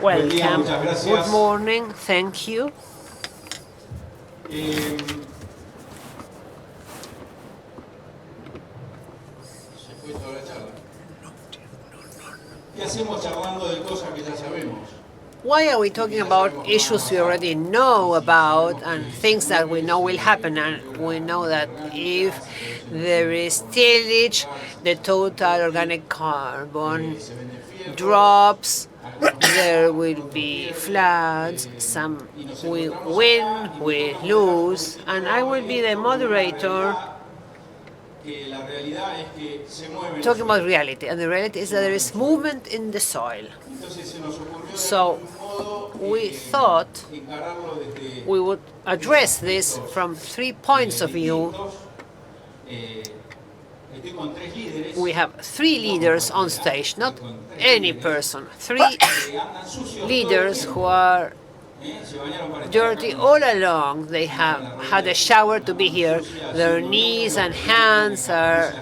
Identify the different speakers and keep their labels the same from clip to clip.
Speaker 1: Welcome. Good morning. Thank you. Why are we talking about issues we already know about and things that we know will happen? And we know that if there is tillage, the total organic carbon drops, there will be floods, some we win, we lose, and I will be the moderator talking about reality. And the reality is that there is movement in the soil. So we thought we would address this from 3 points of view. We have 3 leaders on stage, not any person. 3 leaders who are dirty all along. They have had a shower to be here. Their knees and hands are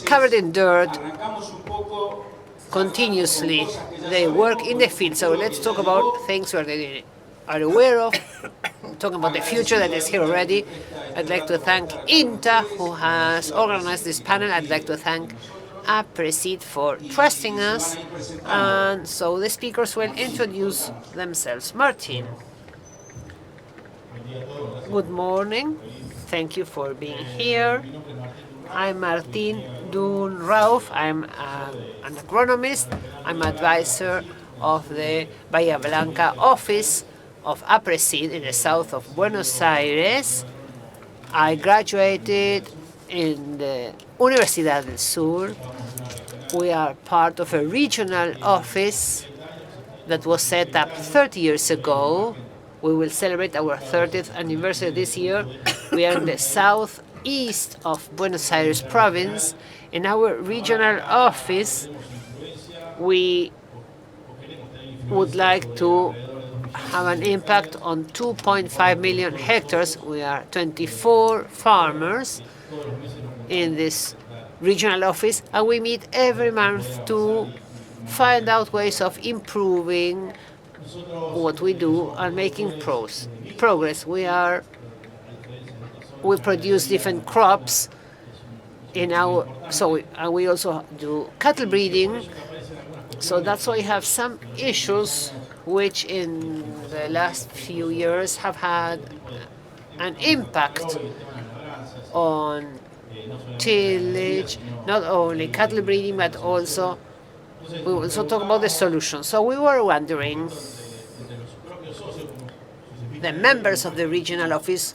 Speaker 1: covered in dirt continuously. They work in the field. So let's talk about things where they are aware of, talking about the future that is here already. I'd like to thank INTA, who has organized this panel. I'd like to thank Aapresid for trusting us. And so the speakers will introduce themselves. Martín. Good morning. Thank you for being here. I'm Martín Dumrauff. I'm an agronomist. I'm advisor of the Bahía Blanca office of Aapresid in the south of Buenos Aires. I graduated in the Universidad del Sur. We are part of a regional office that was set up 30 years ago. We will celebrate our 30th anniversary this year. We are in the southeast of Buenos Aires province. In our regional office, we would like to have an impact on 2.5 million hectares. We are 24 farmers in this regional office, and we meet every month to find out ways of improving what we do and making progress. We produce different crops in our, we also do cattle breeding. So that's why we have some issues which in the last few years have had an impact on tillage, not only cattle breeding, but also we also talk about the solution. So we were wondering, the members of the regional office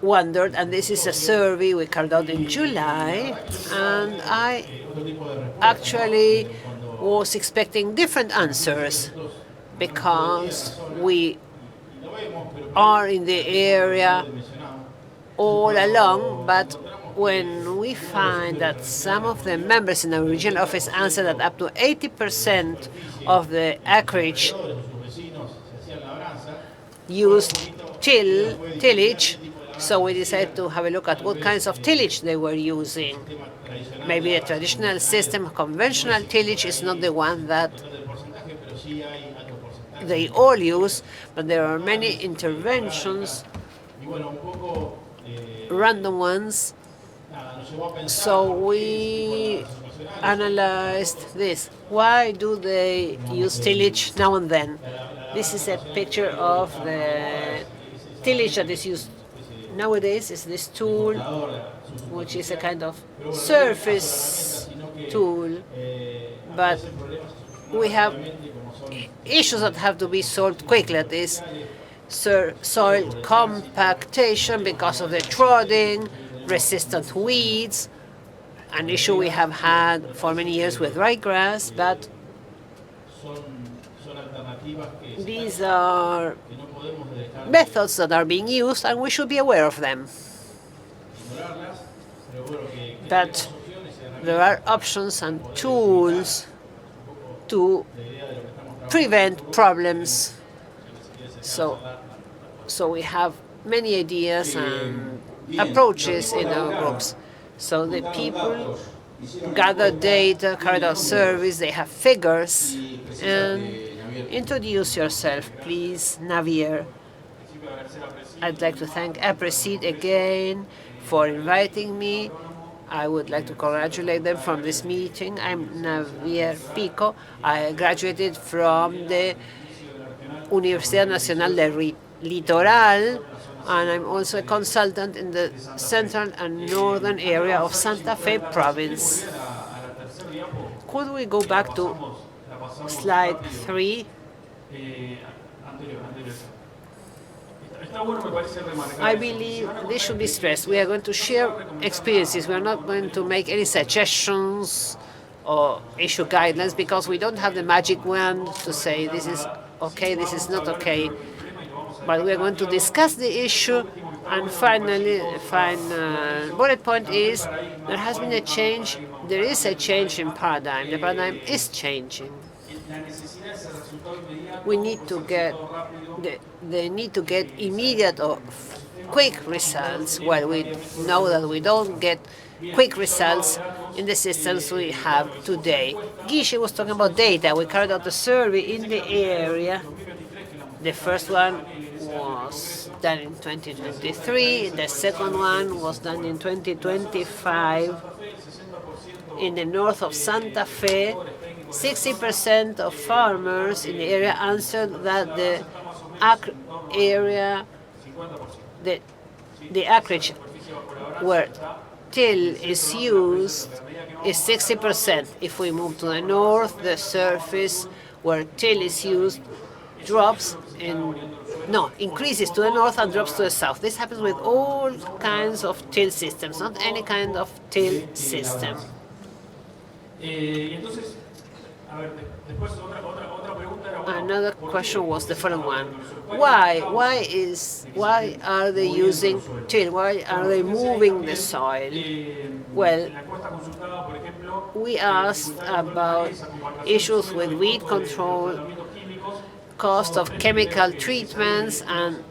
Speaker 1: wondered, and this is a survey we carried out in July, and I actually was expecting different answers because we are in the area all along, but when we find that some of the members in the regional office answer that up to 80% of the acreage used tillage, so we decided to have a look at what kinds of tillage they were using. Maybe a traditional system, conventional tillage, is not the one that they all use, but there are many interventions, random ones. So we analyzed this. Why do they use tillage now and then? This is a picture of the tillage that is used nowadays. Is this tool, which is a kind of surface tool, but we have issues that have to be solved quickly. That is soil compactation because of the trodding, resistant weeds, an issue we have had for many years with ryegrass, but these are methods that are being used and we should be aware of them. But there are options and tools to prevent problems. So we have many ideas and approaches in our groups. So the people gather data, carry out surveys, they have figures. And introduce yourself, please, Javier. I'd like to thank Aapresid again for inviting me. I would like to congratulate them from this meeting. I'm Javier Pico. I graduated from the Universidad Nacional del Litoral, and I'm also a consultant in the central and northern area of Santa Fe province. Could we go back to slide 3? I believe this should be stressed. We are going to share experiences. We are not going to make any suggestions or issue guidelines because we don't have the magic wand to say this is okay, this is not okay. But we are going to discuss the issue, and finally, final bullet point is there has been a change. There is a change in paradigm. The paradigm is changing. We need to get they need to get immediate or quick results. Well, we know that we don't get quick results in the systems we have today. Guille was talking about data. We carried out a survey in the area. The first one was done in 2023. The second one was done in 2025. In the north of Santa Fe, 60% of farmers in the area answered that the acreage where till is used is 60%. If we move to the north, the surface where till is used increases to the north and drops to the south. This happens with all kinds of till systems, not any kind of till system. Another question was the following one: Why are they using till? Why are they moving the soil? Well, we asked about issues with weed control, cost of chemical treatments, and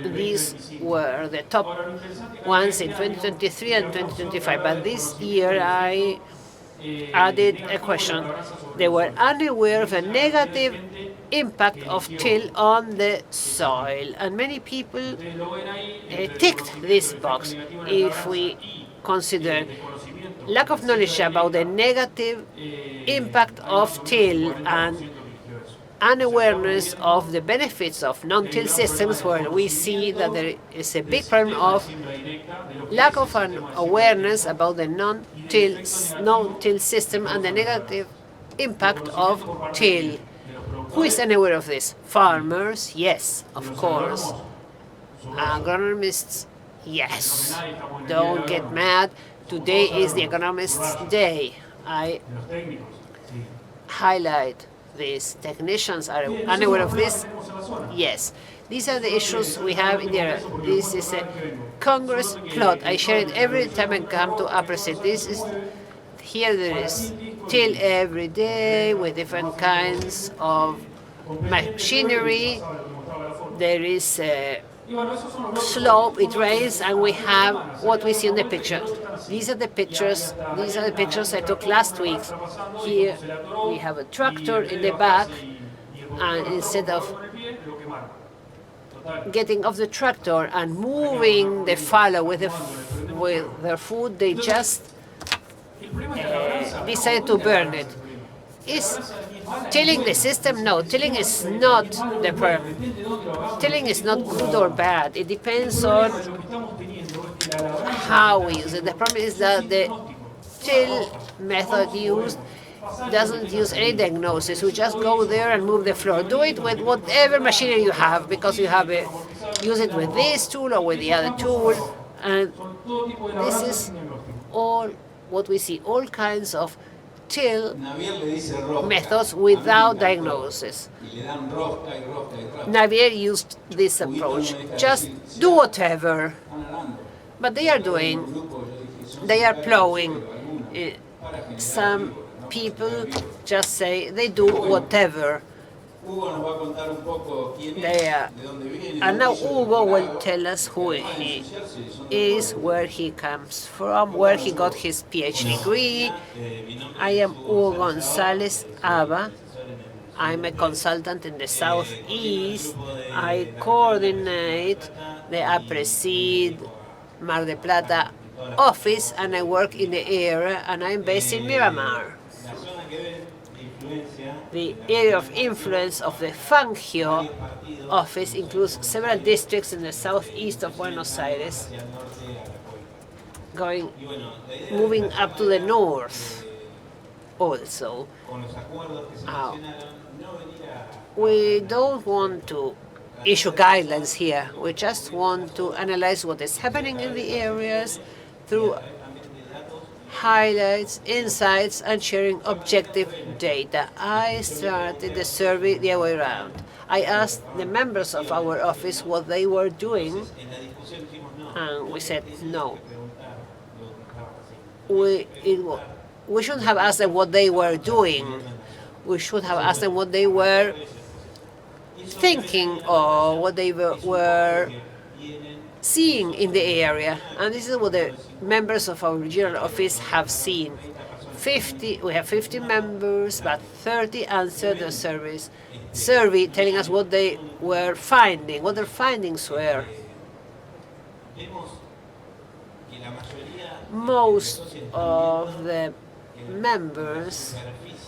Speaker 1: these were the top ones in 2023 and 2025. But this year I added a question. They were unaware of a negative impact of till on the soil, and many people ticked this box. If we consider lack of knowledge about the negative impact of till and unawareness of the benefits of non-till systems, where we see that there is a big problem of lack of an awareness about the non-till system and the negative impact of till. Who is unaware of this? Farmers, yes, of course. Agronomists, yes. Don't get mad. Today is the agronomist's day. I highlight these. Technicians are unaware of this? Yes. These are the issues we have in there. This is a Congress plot. I share it every time I come to Aapresid. Here there is till every day with different kinds of machinery. There is a slope, it rains, and we have what we see in the picture. These are the pictures I took last week. Here we have a tractor in the back, and instead of getting off the tractor and moving the fallow with their food, they just decide to burn it. Is tilling the system? No, tilling is not the problem. Tilling is not good or bad. It depends on how we use it. The problem is that the till method used doesn't use any diagnosis. We just go there and move the floor. Do it with whatever machinery you have, because you have use it with this tool or with the other tool. And this is all what we see, all kinds of till methods without diagnosis. Javier used this approach. Just do whatever. But they are plowing. Some people just say they do whatever. There. And now Hugo will tell us who he is, where he comes from, where he got his PhD degree. I am Hugo González Aba. I'm a consultant in the Southeast. I coordinate the Aapresid Mar del Plata office, and I work in the area, and I'm based in Miramar. The area of influence of the Fangio office includes several districts in the southeast of Buenos Aires, moving up to the north also. We don't want to issue guidelines here. We just want to analyze what is happening in the areas through highlights, insights, and sharing objective data. I started the survey the other way around. I asked the members of our office what they were doing, and we said no. We shouldn't have asked them what they were doing. We should have asked them what they were thinking or what they were seeing in the area. And this is what the members of our regional office have seen. We have 50 members, but 30 answered the survey telling us what they were finding, what their findings were. Most of the members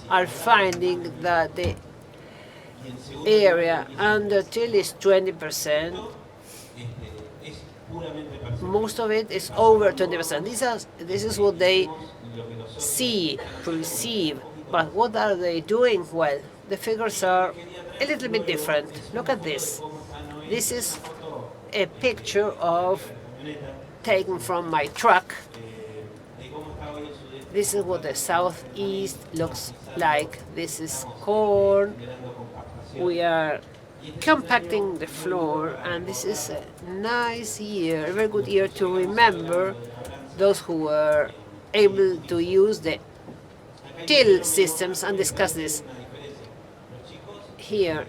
Speaker 1: are finding that the area under till is 20%. Most of it is over 20%. This is what they see, perceive. But what are they doing? Well, the figures are a little bit different. Look at this. This is a picture taken from my truck. This is what the southeast looks like. This is corn. We are compacting the floor, and this is a nice year, a very good year to remember those who were able to use the till systems and discuss this. Here,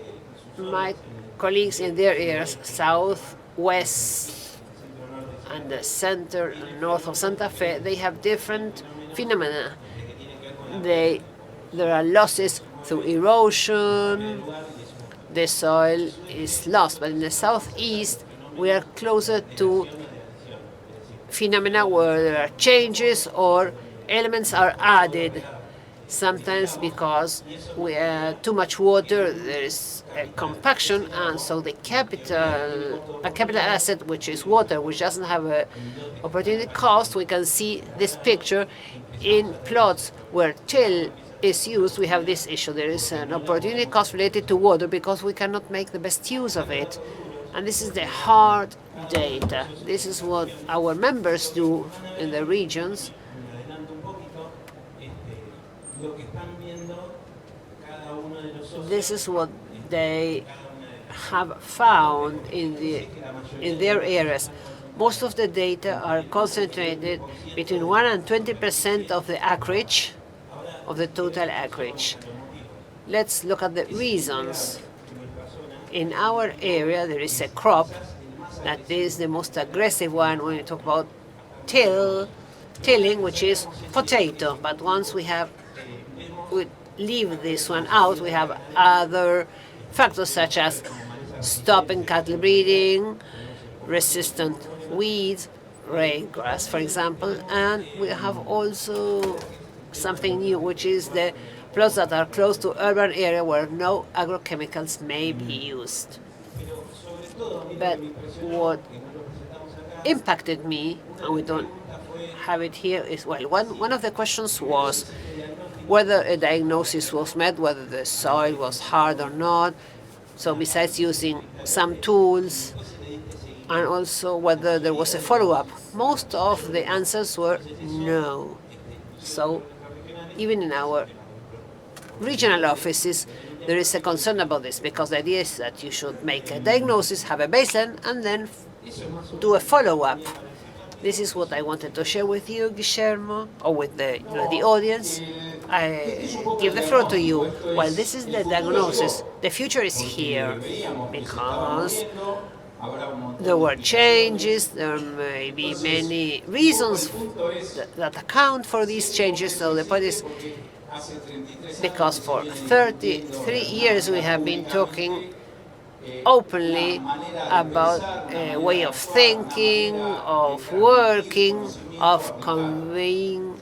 Speaker 1: my colleagues in their areas, south, west, and the center and north of Santa Fe, they have different phenomena. There are losses through erosion. The soil is lost, but in the southeast, we are closer to phenomena where there are changes or elements are added. Sometimes because we have too much water, there is a compaction, and so a capital asset, which is water, which doesn't have an opportunity cost. We can see this picture in plots where till is used. We have this issue. There is an opportunity cost related to water because we cannot make the best use of it. And this is the hard data. This is what our members do in the regions. This is what they have found in their areas. Most of the data are concentrated between 1 and 20% of the acreage, of the total acreage. Let's look at the reasons. In our area, there is a crop that is the most aggressive one when we talk about tilling, which is potato. But once we leave this one out, we have other factors such as stopping cattle breeding, resistant weeds, raygrass, for example, and we have also something new, which is the plots that are close to urban area where no agrochemicals may be used. But what impacted me, and we don't have it here, is, well, one of the questions was whether a diagnosis was made, whether the soil was hard or not. So besides using some tools, and also whether there was a follow-up. Most of the answers were no. So even in our regional offices, there is a concern about this, because the idea is that you should make a diagnosis, have a baseline, and then do a follow-up. This is what I wanted to share with you, Guillermo, or with the audience. I give the floor to you. Well, this is the diagnosis. The future is here because there were changes. There may be many reasons that account for these changes. So the point is, because for 33 years we have been talking openly about a way of thinking, of working, of conveying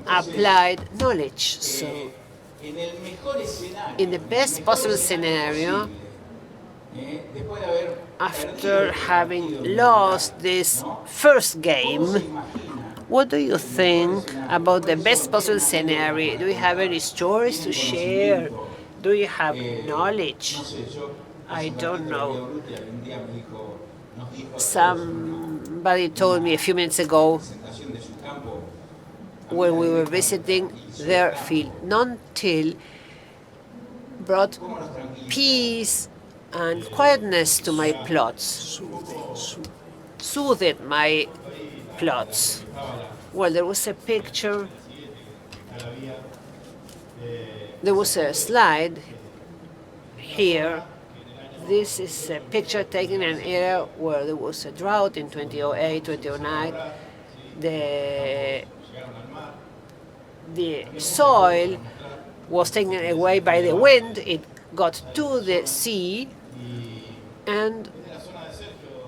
Speaker 1: applied knowledge. So, in the best possible scenario, after having lost this first game, what do you think about the best possible scenario? Do you have any stories to share? Do you have knowledge? I don't know. Somebody told me a few minutes ago when we were visiting their field, non-till brought peace and quietness to my plots, soothed my plots. Well, there was a picture, there was a slide here. This is a picture taken in an area where there was a drought in 2008, 2009. The soil was taken away by the wind. It got to the sea, and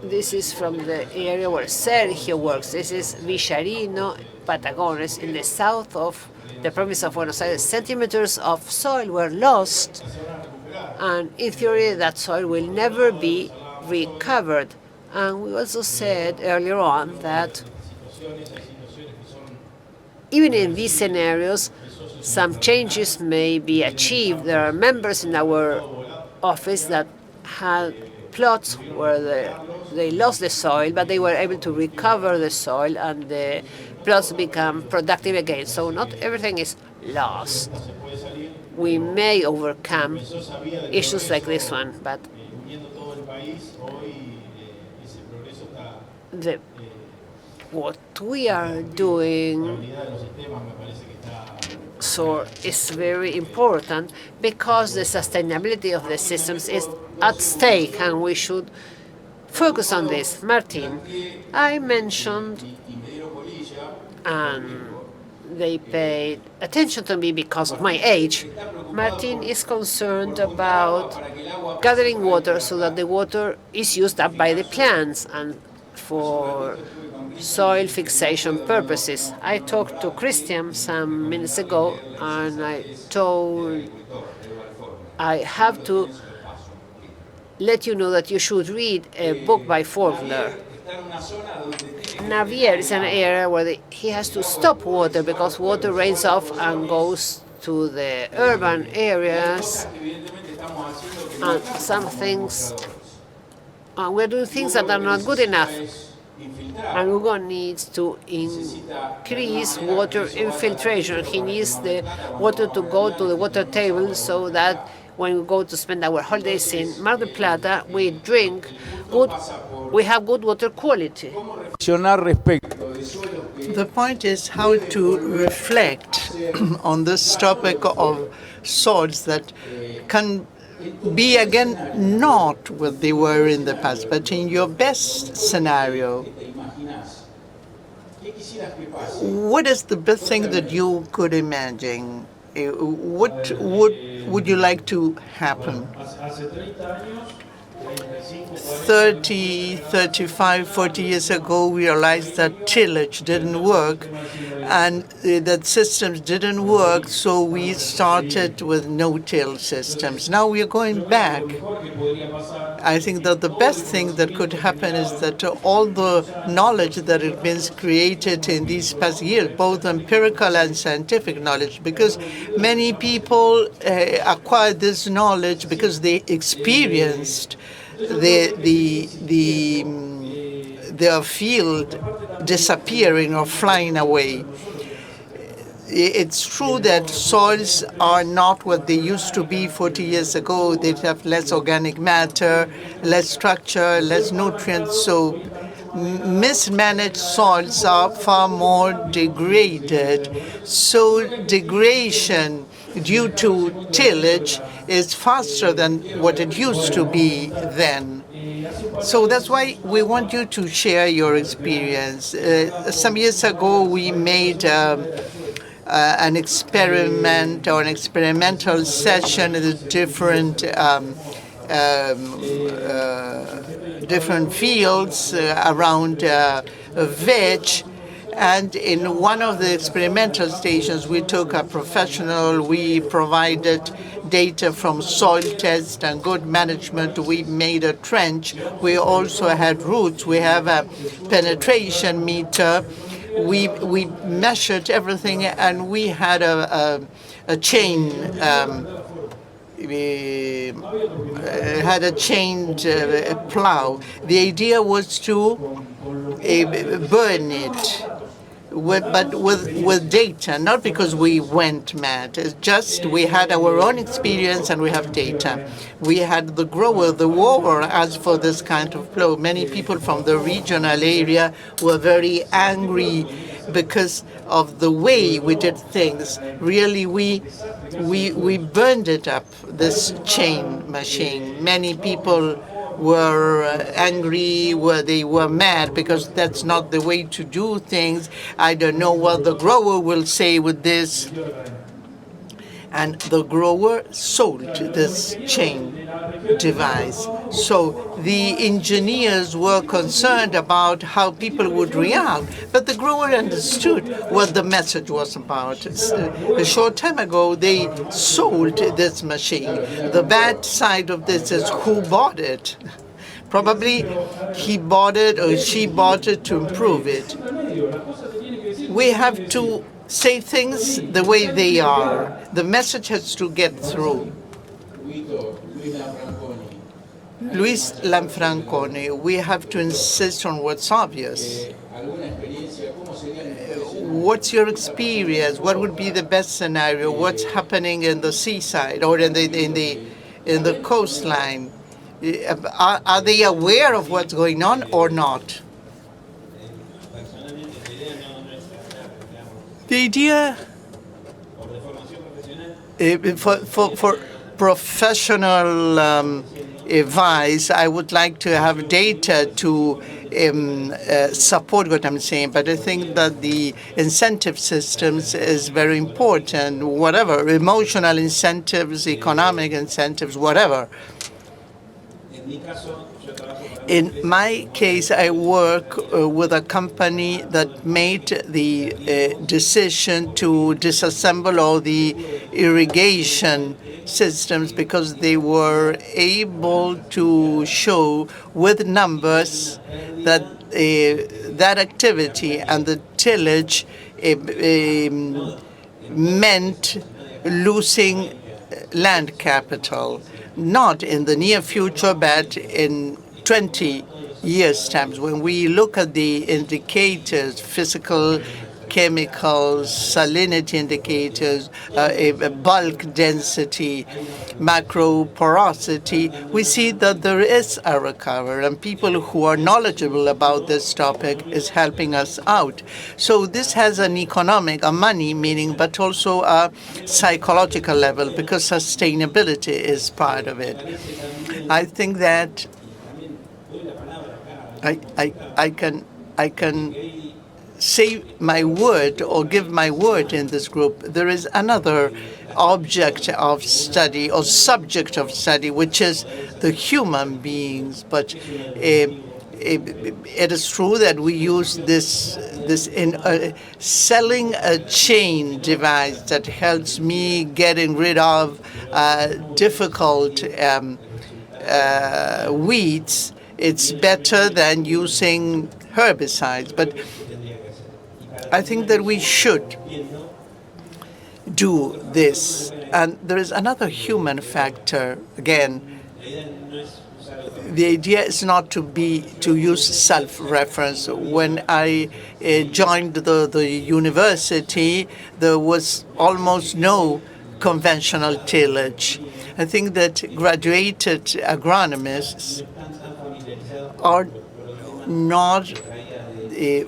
Speaker 1: this is from the area where Sergio works. This is Villarino, Patagones, in the south of the province of Buenos Aires. Centimeters of soil were lost, and in theory that soil will never be recovered. And we also said earlier on that even in these scenarios, some changes may be achieved. There are members in our office that had plots where they lost the soil, but they were able to recover the soil and the plots become productive again. So not everything is lost. We may overcome issues like this one, but what we are doing is very important because the sustainability of the systems is at stake, and we should focus on this. Martin, I mentioned, and they paid attention to me because of my age. Martin is concerned about gathering water so that the water is used up by the plants and for soil fixation purposes. I talked to Christian some minutes ago, and I have to let you know that you should read a book by Faulkner. Navier is an area where he has to stop water because water rains off and goes to the urban areas, and some things, we're doing things that are not good enough. And Hugo needs to increase water infiltration. He needs the water to go to the water table so that when we go to spend our holidays in Mar del Plata, we have good water quality.
Speaker 2: The point is how to reflect on this topic of soils that can be again not what they were in the past, but in your best scenario, what is the best thing that you could imagine? What would you like to happen? 30, 35, 40 years ago, we realized that tillage didn't work and that systems didn't work, so we started with no-till systems. Now we are going back. I think that the best thing that could happen is that all the knowledge that has been created in these past years, both empirical and scientific knowledge, because many people acquired this knowledge because they experienced their field disappearing or flying away. It's true that soils are not what they used to be 40 years ago. They have less organic matter, less structure, less nutrients. So mismanaged soils are far more degraded. So degradation due to tillage is faster than what it used to be then. So that's why we want you to share your experience. Some years ago, we made an experiment or an experimental session with different different fields around veg. And in one of the experimental stations, we took a professional. We provided data from soil test and good management. We made a trench. We also had roots. We have a penetration meter. We measured everything, and we had a chain. We had a chained plow. The idea was to burn it, but with data, not because we went mad. It's just we had our own experience and we have data. We had the grower, the warmer, asked for this kind of plow. Many people from the regional area were very angry because of the way we did things. Really, we burned it up, this chain machine. Many people were angry, they were mad because that's not the way to do things. I don't know what the grower will say with this. And the grower sold this chain device. So the engineers were concerned about how people would react, but the grower understood what the message was about. A short time ago, they sold this machine. The bad side of this is who bought it. Probably he bought it or she bought it to improve it. We have to say things the way they are. The message has to get through. Luis Lanfrancone, we have to insist on what's obvious. What's your experience? What would be the best scenario? What's happening in the seaside or in the coastline? Are they aware of what's going on or not? The idea for professional advice, I would like to have data to support what I'm saying, but I think that the incentive systems is very important, whatever, emotional incentives, economic incentives, whatever. In my case, I work with a company that made the decision to disassemble all the irrigation systems because they were able to show with numbers that that activity and the tillage meant losing land capital, not in the near future, but in 20 years' time. When we look at the indicators, physical, chemicals, salinity indicators, bulk density, macro porosity, we see that there is a recovery, and people who are knowledgeable about this topic is helping us out. So this has an economic, a money meaning, but also a psychological level, because sustainability is part of it. I think that I can say my word or give my word in this group. There is another object of study or subject of study, which is the human beings. But it is true that we use this in selling a chain device that helps me getting rid of difficult weeds. It's better than using herbicides, but I think that we should do this. And there is another human factor. Again, the idea is not to use self-reference. When I joined the university, there was almost no conventional tillage. I think that graduated agronomists are not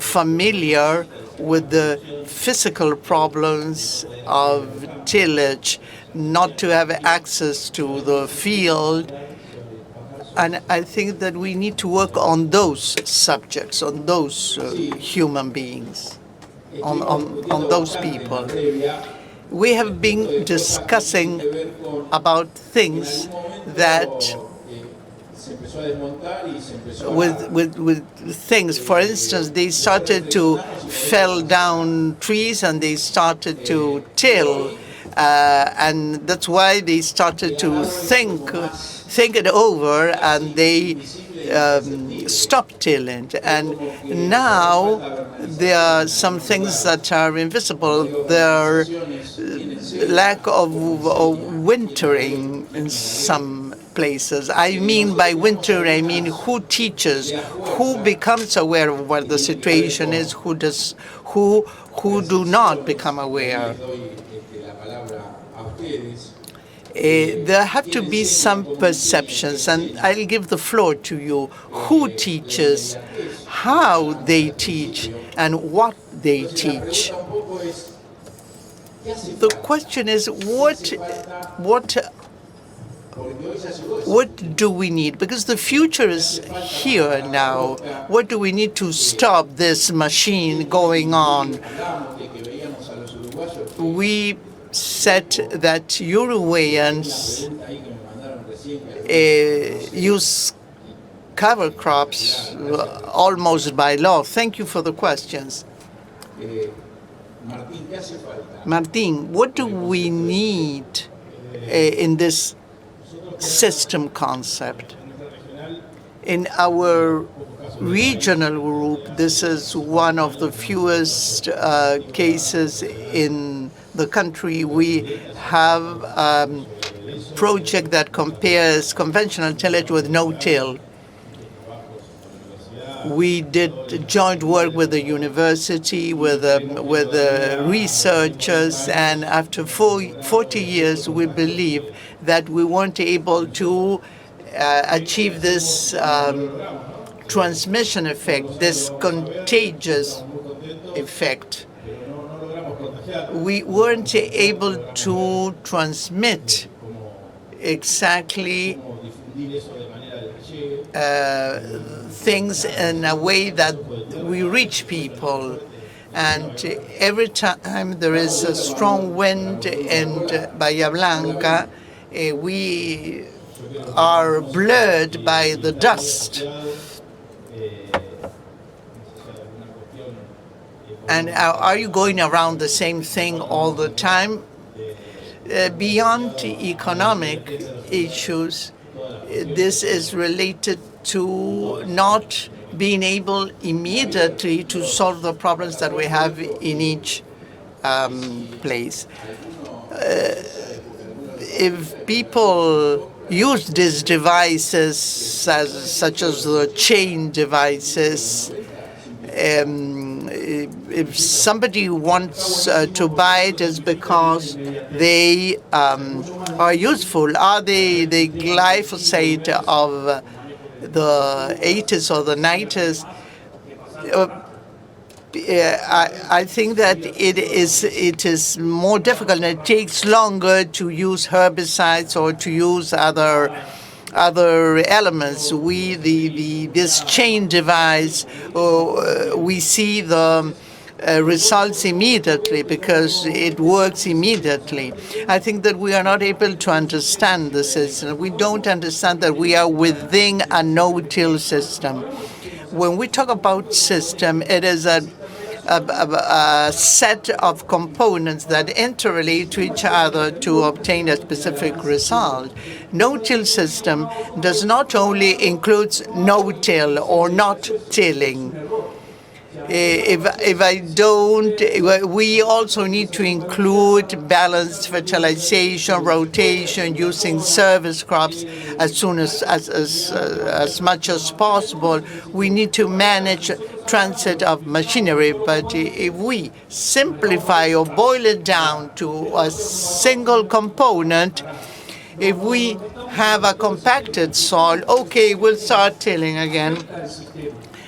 Speaker 2: familiar with the physical problems of tillage, not to have access to the field. And I think that we need to work on those subjects, on those human beings, on those people. We have been discussing about things that with things. For instance, they started to fell down trees and they started to till, and that's why they started to think it over, and they stopped tilling. And now there are some things that are invisible. There lack of wintering in some places. I mean by winter, I mean who teaches, who becomes aware of what the situation is, who do not become aware. There have to be some perceptions, and I'll give the floor to you. Who teaches, how they teach, and what they teach. The question is, what do we need? Because the future is here now. What do we need to stop this machine going on? We said that Uruguayans use cover crops almost by law. Thank you for the questions. Martín, what do we need in this system concept? In our regional group, this is one of the fewest cases in the country. We have a project that compares conventional tillage with no-till. We did joint work with the university, with the researchers, and after 40 years, we believe that we weren't able to achieve this transmission effect, this contagious effect. We weren't able to transmit exactly things in a way that we reach people. And every time there is a strong wind in Bahía Blanca, we are blurred by the dust. And are you going around the same thing all the time? Beyond economic issues, this is related to not being able immediately to solve the problems that we have in each place. If people use these devices, such as the chain devices, if somebody wants to buy it, it's because they are useful. Are they the glyphosate of the 80s or the 90s? I think that it is more difficult, and it takes longer to use herbicides or to use other elements. This chain device, we see the results immediately because it works immediately. I think that we are not able to understand the system. We don't understand that we are within a no-till system. When we talk about system, it is a set of components that interrelate to each other to obtain a specific result. No-till system does not only include no-till or not tilling. If I don't, we also need to include balanced fertilization, rotation, using service crops as much as possible. We need to manage transit of machinery, but if we simplify or boil it down to a single component, if we have a compacted soil, okay, we'll start tilling again.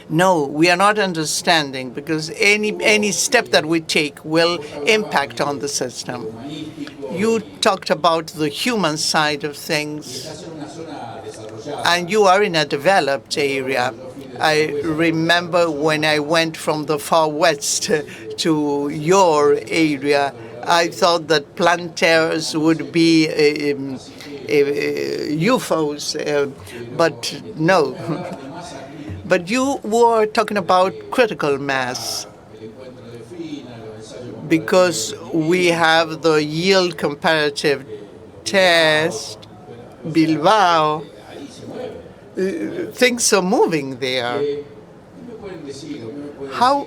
Speaker 2: No, we are not understanding, because any step that we take will impact on the system. You talked about the human side of things, and you are in a developed area. I remember when I went from the far west to your area, I thought that planters would be UFOs, but no. But you were talking about critical mass, because we have the yield comparative test, Bilbao. Things are moving there.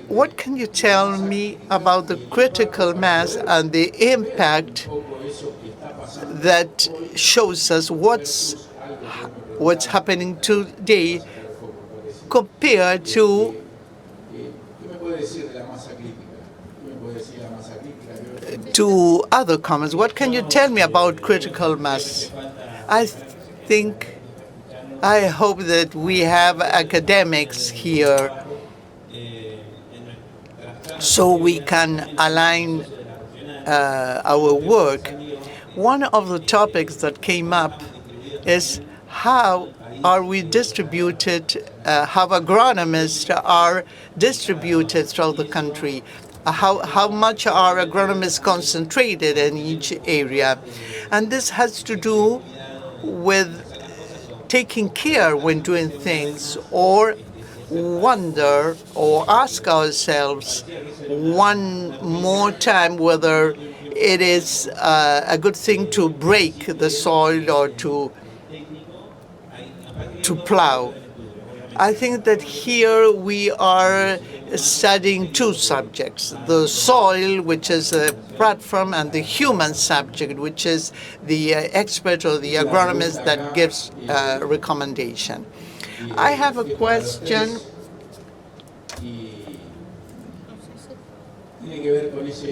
Speaker 2: What can you tell me about the critical mass and the impact that shows us what's happening today compared to other comments? What can you tell me about critical mass? I hope that we have academics here so we can align our work. One of the topics that came up is how are we distributed, how agronomists are distributed throughout the country. How much are agronomists concentrated in each area? And this has to do with taking care when doing things, or wonder or ask ourselves one more time whether it is a good thing to break the soil or to plow. I think that here we are studying two subjects: the soil, which is a platform, and the human subject, which is the expert or the agronomist that gives recommendation. I have a question.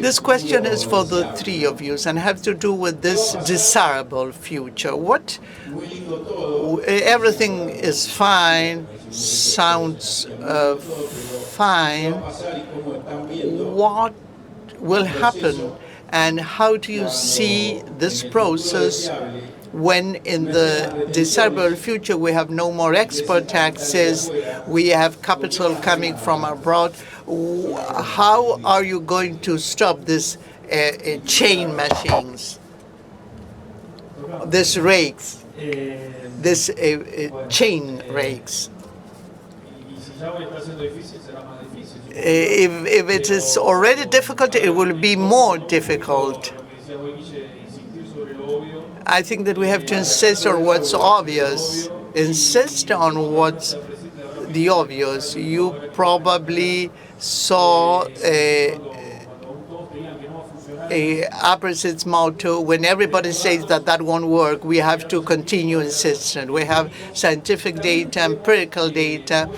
Speaker 2: This question is for the three of you and has to do with this desirable future. Everything is fine, sounds fine. What will happen, and how do you see this process when in the desirable future we have no more export taxes, we have capital coming from abroad? How are you going to stop this chain machines, this rakes, this chain rakes? If it is already difficult, it will be more difficult. I think that we have to insist on what's obvious. Insist on what's the obvious. You probably saw Aapresid's motto: when everybody says that won't work, we have to continue insisting. We have scientific data, empirical data,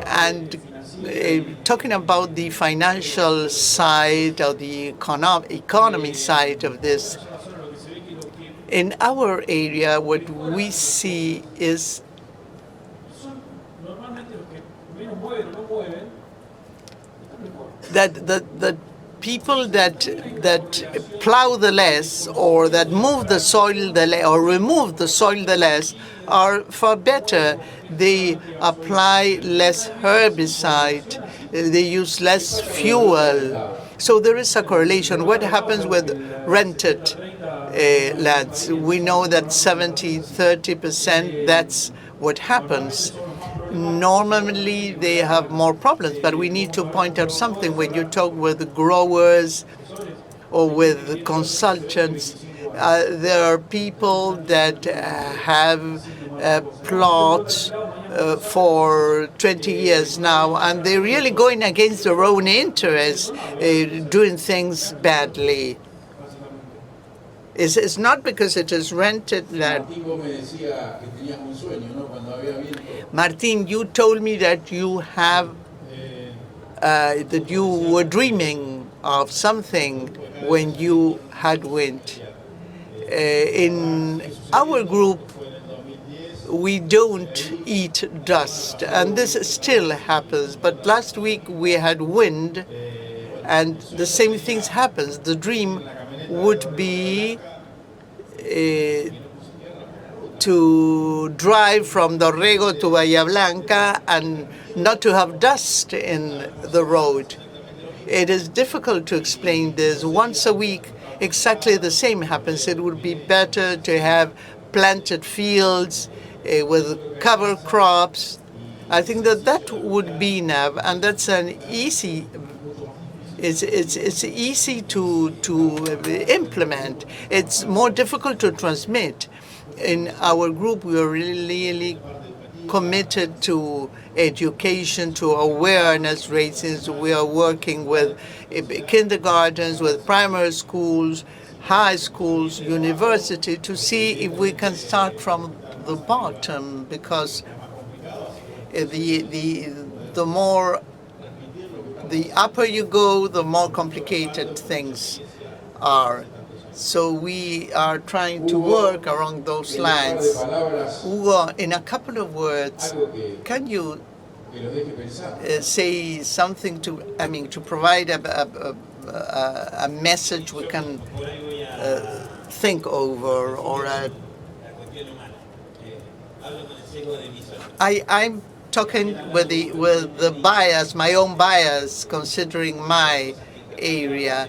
Speaker 2: and talking about the financial side or the economy side of this. In our area, what we see is that the people that plow the less, or that move the soil the less, or remove the soil the less, are far better. They apply less herbicide. They use less fuel. So there is a correlation. What happens with rented lands? We know that 30%, that's what happens. Normally they have more problems, but we need to point out something. When you talk with growers or with consultants, there are people that have plots for 20 years now, and they're really going against their own interests, doing things badly. It's not because it is rented land. Martín, you told me that you were dreaming of something when you had wind. In our group, we don't eat dust, and this still happens. But last week we had wind, and the same things happens. The dream would be to drive from Dorrego to Bahía Blanca and not to have dust in the road. It is difficult to explain this. Once a week, exactly the same happens. It would be better to have planted fields with cover crops. I think that would be enough, and that's an easy. It's easy to implement. It's more difficult to transmit. In our group, we are really committed to education, to awareness raising. We are working with kindergartens, with primary schools, high schools, university, to see if we can start from the bottom, because the upper you go, the more complicated things are. So we are trying to work along those lines. Hugo, in a couple of words, can you say something to provide a message we can think over, or I'm talking with the bias, my own bias, considering my area.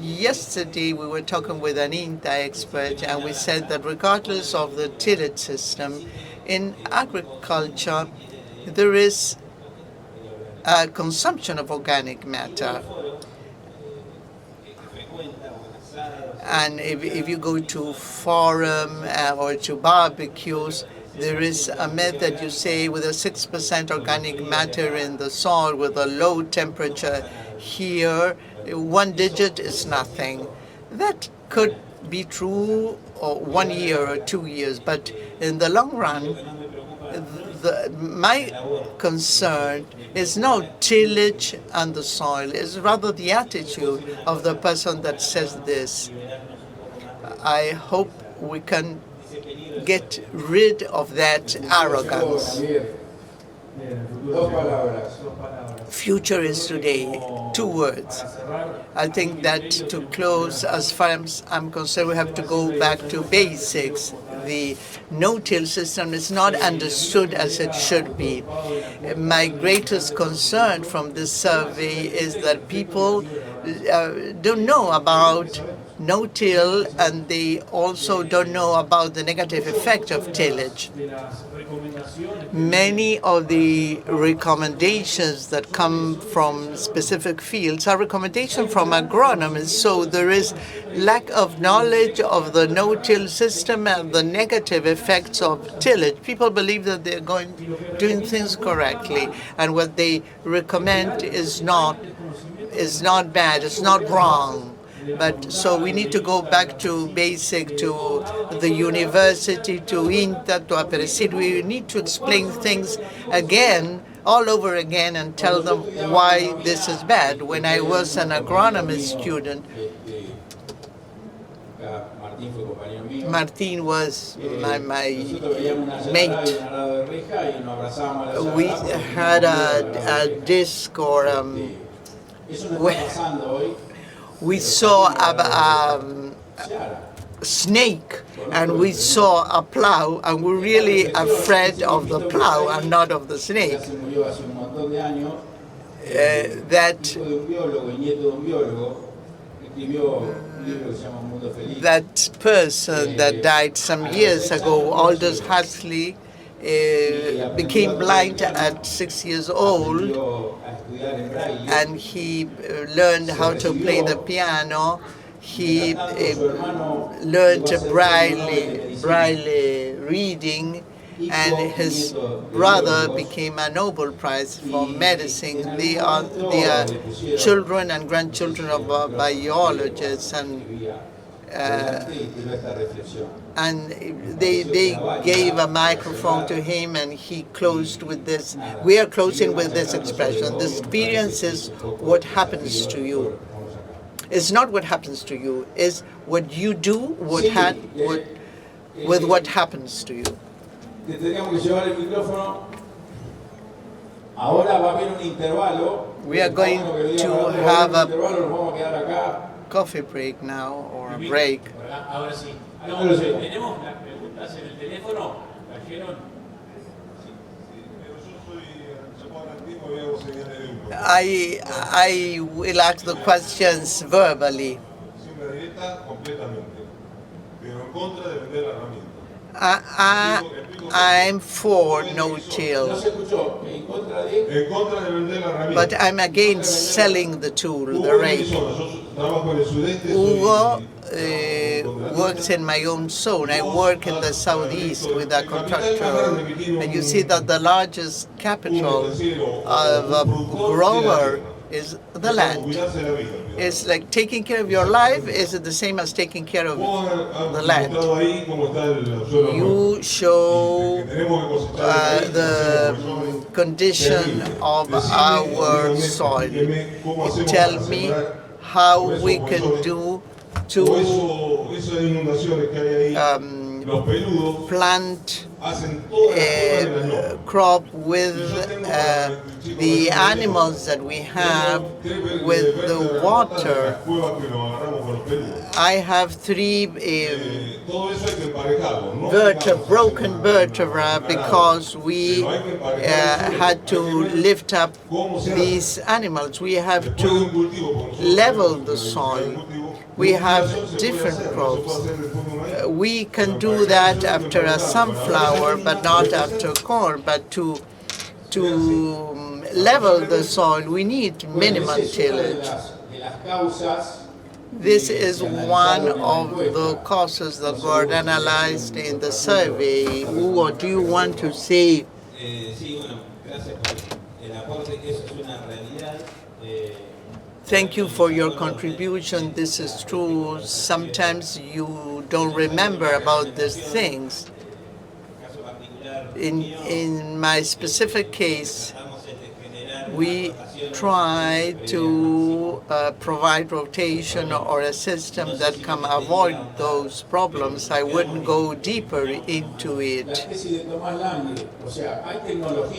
Speaker 2: Yesterday, we were talking with an INTA expert, and we said that regardless of the tillage system, in agriculture, there is a consumption of organic matter. And if you go to forum or to barbecues, there is a method, you say, with a 6% organic matter in the soil with a low temperature here, 1 digit is nothing. That could be true 1 year or 2 years, but in the long run, my concern is not tillage and the soil, it's rather the attitude of the person that says this. I hope we can get rid of that arrogance. Future is today. 2 words. I think that to close, as far as I'm concerned, we have to go back to basics. The no-till system is not understood as it should be. My greatest concern from this survey is that people don't know about no-till, and they also don't know about the negative effect of tillage. Many of the recommendations that come from specific fields are recommendations from agronomists, so there is lack of knowledge of the no-till system and the negative effects of tillage. People believe that they're doing things correctly, and what they recommend is not bad, it's not wrong. But so we need to go back to basic, to the university, to INTA, to Aapresid. We need to explain things again, all over again, and tell them why this is bad. When I was an agronomy student, Martín was my mate. We had a disc or we saw a snake, and we saw a plow, and we're really afraid of the plow and not of the snake. That person that died some years ago, Aldous Huxley, became blind at 6 years old, and he learned how to play the piano. He learned Braille reading, and his brother became a Nobel Prize for medicine. They are children and grandchildren of biologists, and they gave a microphone to him, and he closed with this. We are closing with this expression: the experience is what happens to you. It's not what happens to you, it's what you do with what happens to you.
Speaker 3: te tendríamos que llevar el micrófono. Ahora va a haber un intervalo.
Speaker 2: We are going to have a coffee break now, or a break.
Speaker 3: Ahora sí. ¿Tenemos las preguntas en el teléfono? ¿Trajeron?
Speaker 2: I will ask the questions verbally. I'm for no-till, but I'm against selling the tool, the rake. Hugo works in my own zone. I work in the southeast with a contractor, and you see that the largest capital of a grower is the land. It's like taking care of your life is the same as taking care of the land. You show the condition of our soil. You tell me how we can do to plant a crop with the animals that we have, with the water. I have 3 broken vertebrae because we had to lift up these animals. We have to level the soil. We have different crops. We can do that after a sunflower, but not after corn. But to level the soil, we need minimum tillage. This is one of the causes that were analyzed in the survey. Hugo, do you want to say? Thank you for your contribution. This is true. Sometimes you don't remember about these things. In my specific case, we try to provide rotation or a system that can avoid those problems. I wouldn't go deeper into it.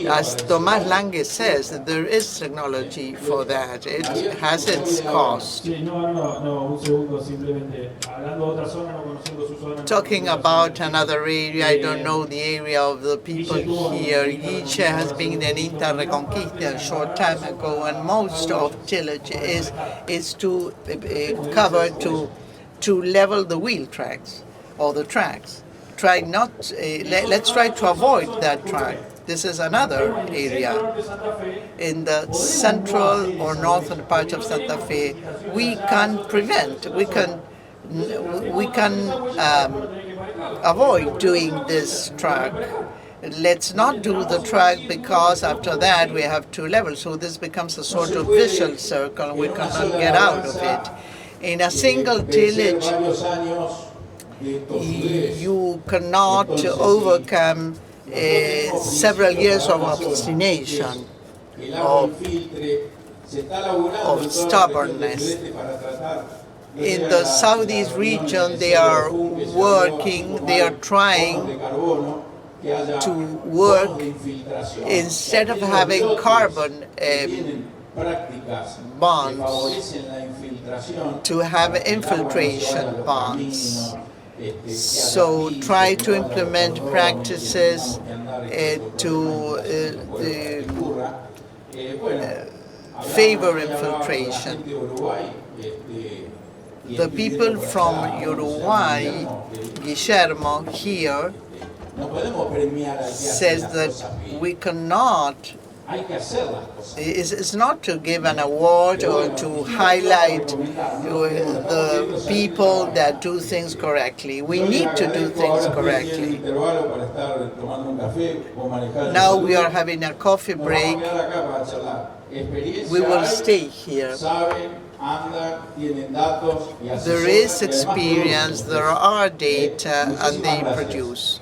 Speaker 2: As Tomás Lange says, there is technology for that. It has its cost. Talking about another area, I don't know the area of the people here. Guille has been in Interreconquista a short time ago, and most of tillage is to cover to level the wheel tracks or the tracks. Let's try to avoid that track. This is another area. In the central or northern part of Santa Fe, we can prevent, we can avoid doing this track. Let's not do the track because after that we have to level. So this becomes a sort of vicious circle. We cannot get out of it. In a single tillage, you cannot overcome several years of obstination, of stubbornness. In the southeast region, they are working, they are trying to work instead of having carbon bonds, to have infiltration bonds. So try to implement practices to favor infiltration. The people from Uruguay, Guillermo here, says that we cannot, it's not to give an award or to highlight the people that do things correctly. We need to do things correctly. Now we are having a coffee break. We will stay here. There is experience, there are data, and they produce.